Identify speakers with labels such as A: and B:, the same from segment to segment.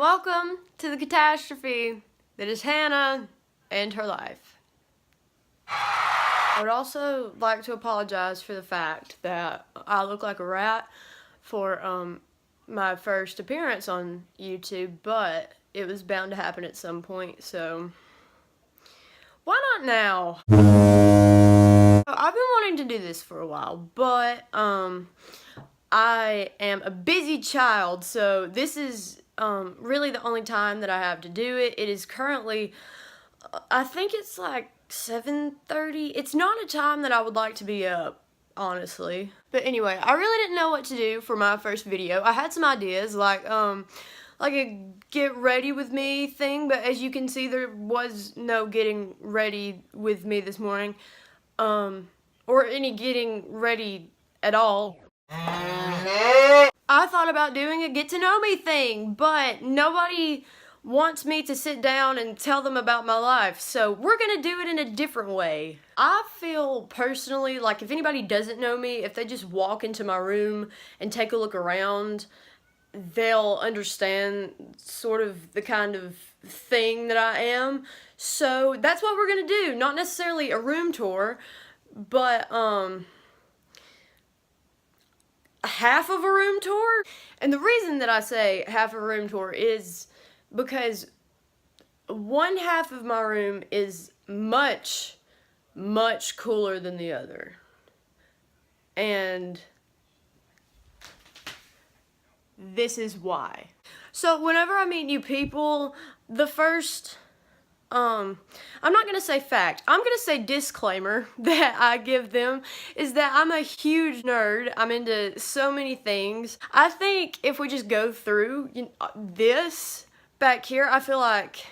A: Welcome to the catastrophe that is Hannah and her life. I would also like to apologize for the fact that I look like a rat for my first appearance on YouTube, but it was bound to happen at some point, so why not now? I've been wanting to do this for a while, but I am a busy child, so this is really the only time that I have to do it. It is currently, I think it's like 7:30. It's not a time that I would like to be up, honestly. But anyway, I really didn't know what to do for my first video. I had some ideas, like a get ready with me thing, but as you can see, there was no getting ready with me this morning, or any getting ready at all. I thought about doing a get to know me thing, but nobody wants me to sit down and tell them about my life, so we're gonna do it in a different way. I feel personally like if anybody doesn't know me, if they just walk into my room and take a look around, they'll understand sort of the kind of thing that I am. So that's what we're gonna do. Not necessarily a room tour, but half of a room tour. And the reason that I say half of a room tour is because one half of my room is much cooler than the other. And this is why. So whenever I meet new people, the first I'm not gonna say fact, I'm gonna say disclaimer that I give them is that I'm a huge nerd. I'm into so many things. I think if we just go through this back here, I feel like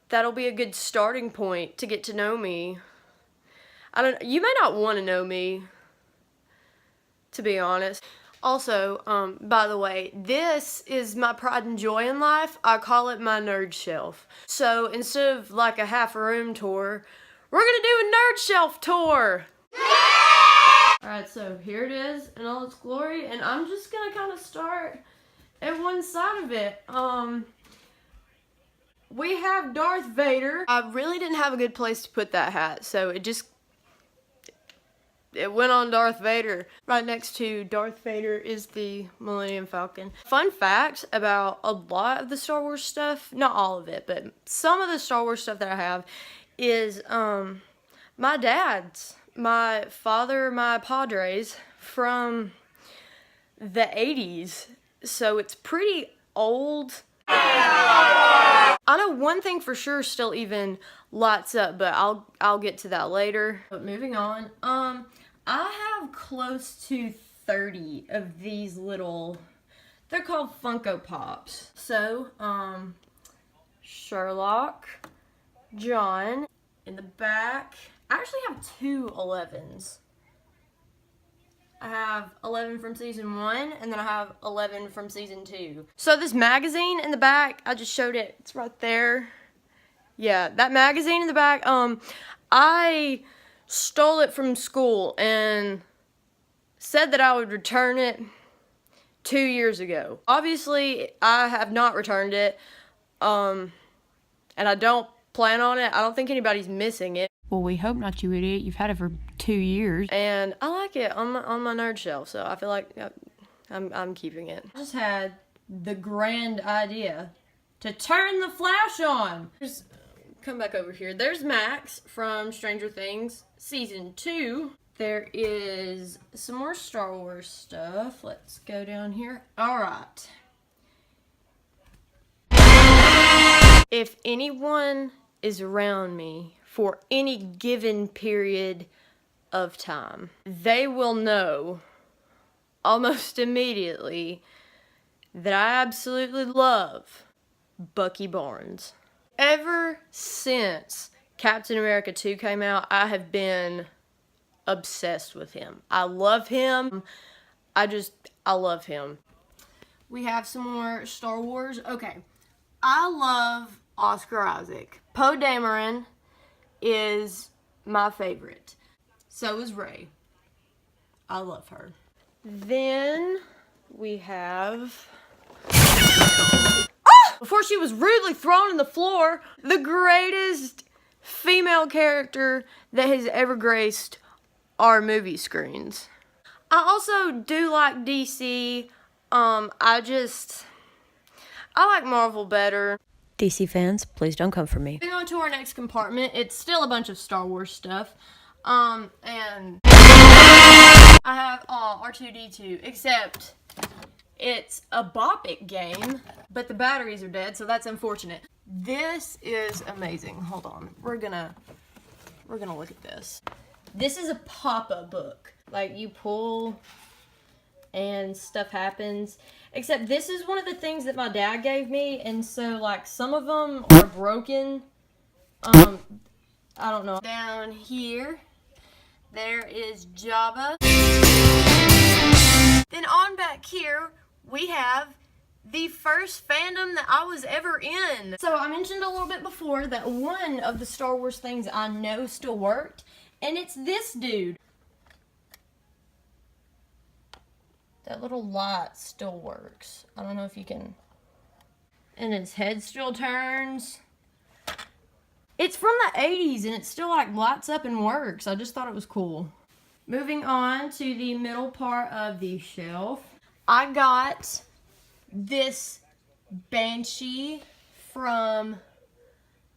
A: that'll be a good starting point to get to know me. You may not want to know me, to be honest. Also, by the way, this is my pride and joy in life. I call it my nerd shelf. So instead of like a half a room tour, we're gonna do a nerd shelf tour. Alright, so here it is in all its glory, and I'm just gonna kind of start at one side of it. We have Darth Vader. I really didn't have a good place to put that hat, so it went on Darth Vader. Right next to Darth Vader is the Millennium Falcon. Fun fact about a lot of the Star Wars stuff, not all of it, but some of the Star Wars stuff that I have is my dad's, my father, my padres from the 80s. So it's pretty old. I know one thing for sure still even lights up, but I'll get to that later. But moving on, I have close to 30 of these little, they're called Funko Pops. So, Sherlock, John, in the back, I actually have two 11s. I have 11 from season 1, and then I have 11 from season 2. So this magazine in the back, I just showed it, it's right there. Yeah, that magazine in the back, I stole it from school and said that I would return it 2 years ago. Obviously, I have not returned it, and I don't plan on it. I don't think anybody's missing it.
B: Well, we hope not, you idiot. You've had it for 2 years.
A: And I like it on my nerd shelf, so I feel like I'm keeping it. I just had the grand idea to turn the flash on. Just come back over here. There's Max from Stranger Things season 2. There is some more Star Wars stuff. Let's go down here. All right. If anyone is around me for any given period of time, they will know almost immediately that I absolutely love Bucky Barnes. Ever since Captain America 2 came out, I have been obsessed with him. I love him. I love him. We have some more Star Wars. Okay. I love Oscar Isaac. Poe Dameron is my favorite. So is Rey. I love her. Then we have... Before before she was rudely thrown on the floor. The greatest female character that has ever graced our movie screens. I also do like DC. I like Marvel better.
B: DC fans, please don't come for me.
A: Moving on to our next compartment, it's still a bunch of Star Wars stuff. And I have R2-D2, except it's a Bop It game, but the batteries are dead, so that's unfortunate. This is amazing. Hold on. We're gonna look at this. This is a pop-up book. Like, you pull and stuff happens. Except this is one of the things that my dad gave me, and so, like, some of them are broken. I don't know. Down here, there is Jabba. Then on back here, we have the first fandom that I was ever in. So I mentioned a little bit before that one of the Star Wars things I know still worked, and it's this dude. That little light still works. I don't know if you can... And his head still turns. It's from the 80s and it still like lights up and works. I just thought it was cool. Moving on to the middle part of the shelf. I got this Banshee from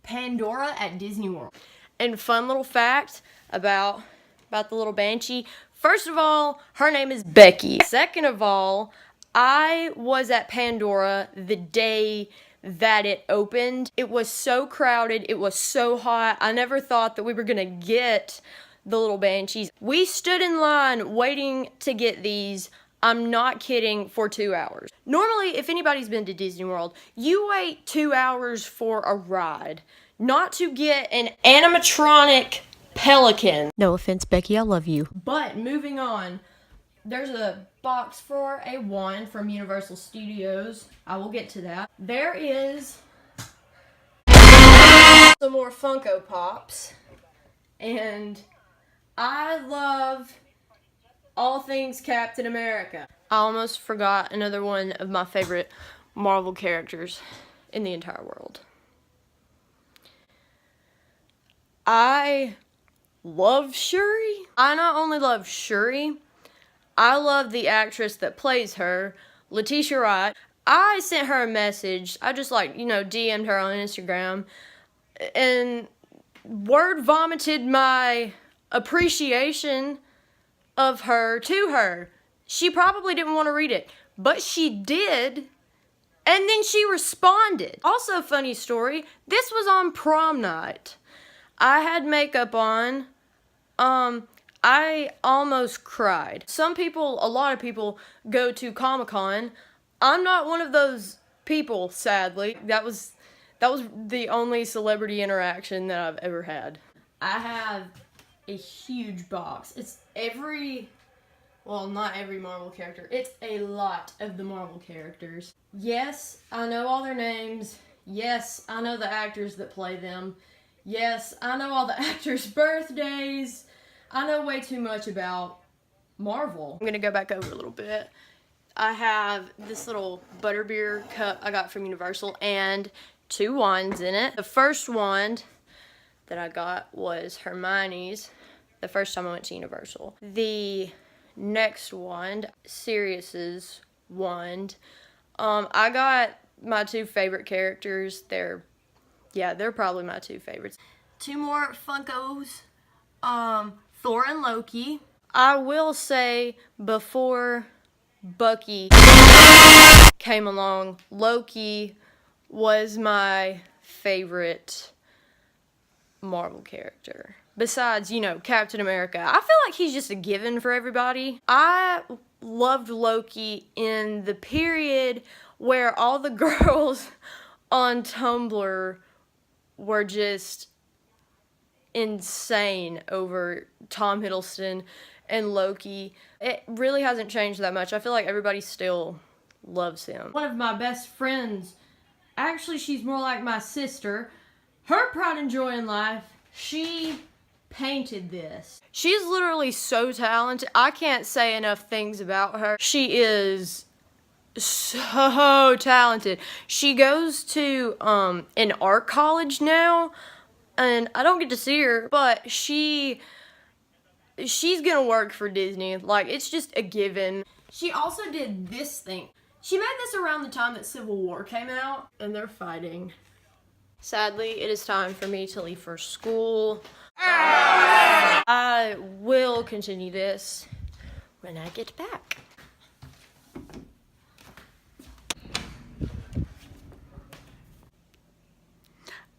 A: Pandora at Disney World. And fun little fact about the little Banshee. First of all, her name is Becky. Second of all, I was at Pandora the day that it opened. It was so crowded. It was so hot. I never thought that we were gonna get the little Banshees. We stood in line waiting to get these. I'm not kidding, for 2 hours. Normally, if anybody's been to Disney World, you wait 2 hours for a ride, not to get an animatronic pelican.
B: No offense, Becky, I love you.
A: But moving on, there's a box for a wand from Universal Studios. I will get to that. There is some more Funko Pops. And I love all things Captain America. I almost forgot another one of my favorite Marvel characters in the entire world. I love Shuri. I not only love Shuri, I love the actress that plays her, Letitia Wright. I sent her a message. I just DM'd her on Instagram and word vomited my appreciation of her to her. She probably didn't want to read it, but she did. And then she responded. Also, funny story, this was on prom night. I had makeup on. I almost cried. A lot of people go to Comic-Con. I'm not one of those people, sadly. That was the only celebrity interaction that I've ever had. I have a huge box. It's not every Marvel character. It's a lot of the Marvel characters. Yes, I know all their names. Yes, I know the actors that play them. Yes, I know all the actors' birthdays. I know way too much about Marvel. I'm gonna go back over a little bit. I have this little butterbeer cup I got from Universal and 2 wands in it. The first wand that I got was Hermione's the first time I went to Universal. The next wand, Sirius's wand. I got my 2 favorite characters. They're probably my 2 favorites. 2 more Funkos. Thor and Loki. I will say, before Bucky came along, Loki was my favorite Marvel character. Besides, Captain America. I feel like he's just a given for everybody. I loved Loki in the period where all the girls on Tumblr were just insane over Tom Hiddleston and Loki. It really hasn't changed that much. I feel like everybody still loves him. One of my best friends, actually she's more like my sister, her pride and joy in life, she painted this. She's literally so talented. I can't say enough things about her. She is so talented. She goes to an art college now, and I don't get to see her, but she's gonna work for Disney. Like, it's just a given. She also did this thing. She made this around the time that Civil War came out, and they're fighting. Sadly, it is time for me to leave for school. I will continue this when I get back.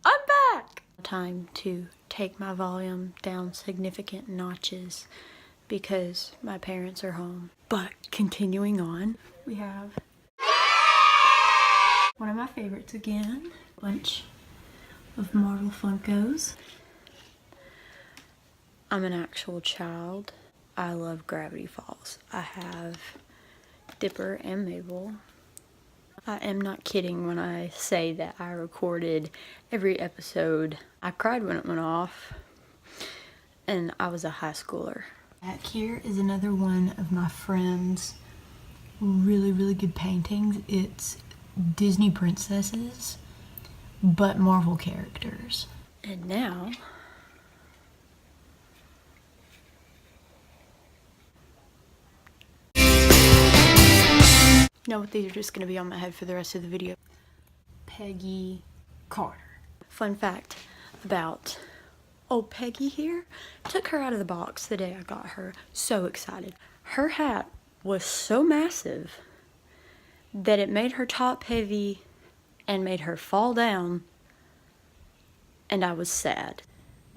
A: I'm back! Time to take my volume down significant notches because my parents are home. But continuing on, we have one of my favorites again. Bunch of Marvel Funkos. I'm an actual child. I love Gravity Falls. I have Dipper and Mabel. I am not kidding when I say that I recorded every episode. I cried when it went off, and I was a high schooler. Back here is another one of my friend's really good paintings. It's Disney princesses, but Marvel characters. And now, you know what, these are just going to be on my head for the rest of the video. Peggy Carter. Fun fact about old Peggy here. Took her out of the box the day I got her. So excited. Her hat was so massive that it made her top heavy and made her fall down. And I was sad.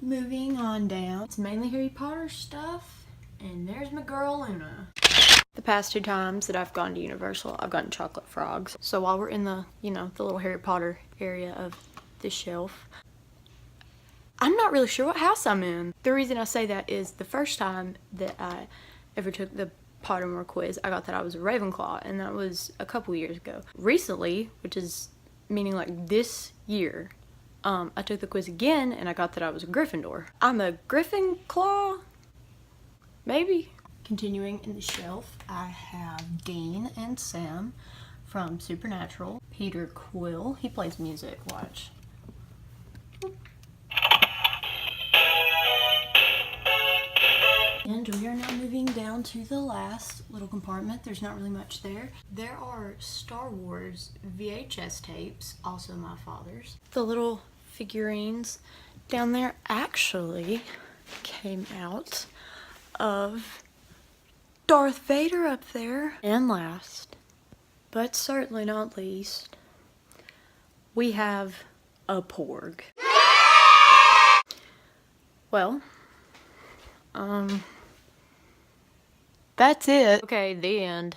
A: Moving on down. It's mainly Harry Potter stuff. And there's my girl Luna. The past 2 times that I've gone to Universal, I've gotten chocolate frogs. So while we're in the, the little Harry Potter area of the shelf, I'm not really sure what house I'm in. The reason I say that is the first time that I ever took the Pottermore quiz, I got that I was a Ravenclaw, and that was a couple years ago. Recently, which is meaning like this year, I took the quiz again, and I got that I was a Gryffindor. I'm a Gryffindor? Maybe? Continuing in the shelf, I have Dean and Sam from Supernatural. Peter Quill, he plays music, watch. And we are now moving down to the last little compartment. There's not really much there. There are Star Wars VHS tapes, also my father's. The little figurines down there actually came out of Darth Vader up there. And last, but certainly not least, we have a Porg. Well, that's it. Okay, the end.